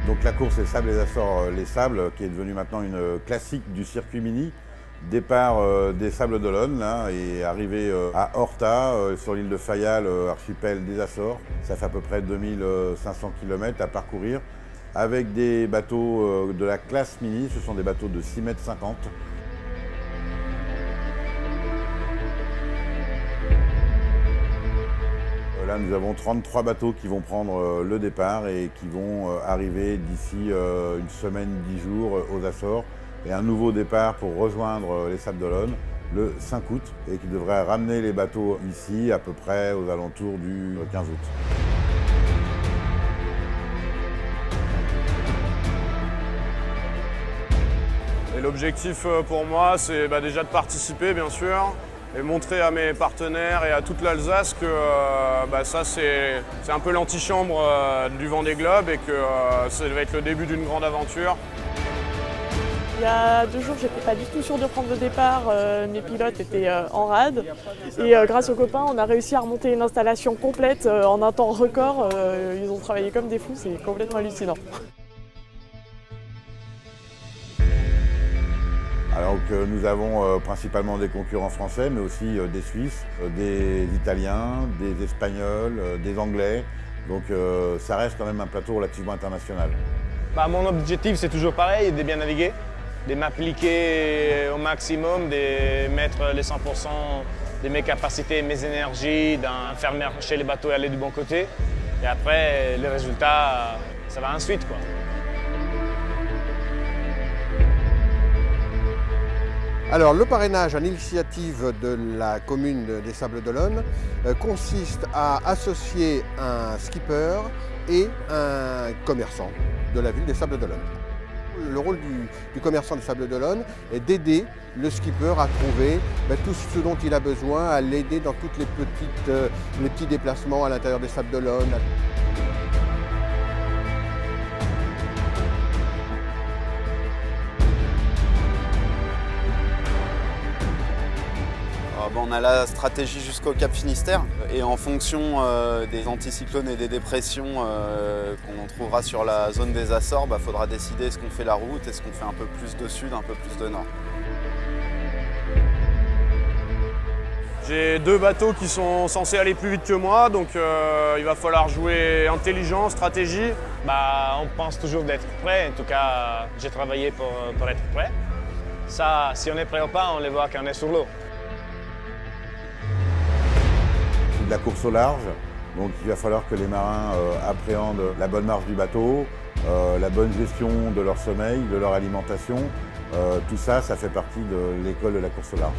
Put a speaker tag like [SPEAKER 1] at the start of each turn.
[SPEAKER 1] Donc la course Les Sables et les Açores, les Sables, qui est devenue maintenant une classique du circuit mini. Départ des Sables d'Olonne là, et arrivé à Horta, sur l'île de Fayal, archipel des Açores. Ça fait à peu près 2500 km à parcourir avec des bateaux de la classe mini. Ce sont des bateaux de 6,50 m. Là, nous avons 33 bateaux qui vont prendre le départ et qui vont arriver d'ici une semaine, 10 jours aux Açores. Et un nouveau départ pour rejoindre les Sables d'Olonne le 5 août et qui devrait ramener les bateaux ici à peu près aux alentours du 15 août.
[SPEAKER 2] Et l'objectif pour moi, c'est déjà de participer, bien sûr, et montrer à mes partenaires et à toute l'Alsace que ça, c'est un peu l'antichambre du Vendée Globe et que ça va être le début d'une grande aventure.
[SPEAKER 3] Il y a 2 jours, j'étais pas du tout sûre de prendre le départ, mes pilotes étaient en rade. Et grâce aux copains, on a réussi à remonter une installation complète en un temps record. Ils ont travaillé comme des fous, c'est complètement hallucinant.
[SPEAKER 1] Alors que nous avons principalement des concurrents français, mais aussi des Suisses, des Italiens, des Espagnols, des Anglais. Donc ça reste quand même un plateau relativement international.
[SPEAKER 4] Mon objectif, c'est toujours pareil, de bien naviguer, de m'appliquer au maximum, de mettre les 100% de mes capacités, mes énergies, de faire marcher les bateaux et aller du bon côté. Et après, le résultat, ça va ensuite, quoi.
[SPEAKER 5] Alors, le parrainage à l'initiative de la commune des Sables d'Olonne consiste à associer un skipper et un commerçant de la ville des Sables d'Olonne. Le rôle du commerçant des Sables d'Olonne est d'aider le skipper à trouver tout ce dont il a besoin, à l'aider dans tous les petits déplacements à l'intérieur des Sables d'Olonne.
[SPEAKER 6] On a la stratégie jusqu'au Cap Finistère et en fonction des anticyclones et des dépressions qu'on trouvera sur la zone des Açores, il faudra décider est-ce qu'on fait la route, est-ce qu'on fait un peu plus de sud, un peu plus de nord.
[SPEAKER 2] J'ai 2 bateaux qui sont censés aller plus vite que moi, donc il va falloir jouer intelligent, stratégie.
[SPEAKER 4] On pense toujours d'être prêt, en tout cas j'ai travaillé pour être prêt. Ça, si on est prêt ou pas, on les voit quand on est sur l'eau.
[SPEAKER 1] De la course au large, donc il va falloir que les marins appréhendent la bonne marche du bateau, la bonne gestion de leur sommeil, de leur alimentation. Tout ça, ça fait partie de l'école de la course au large.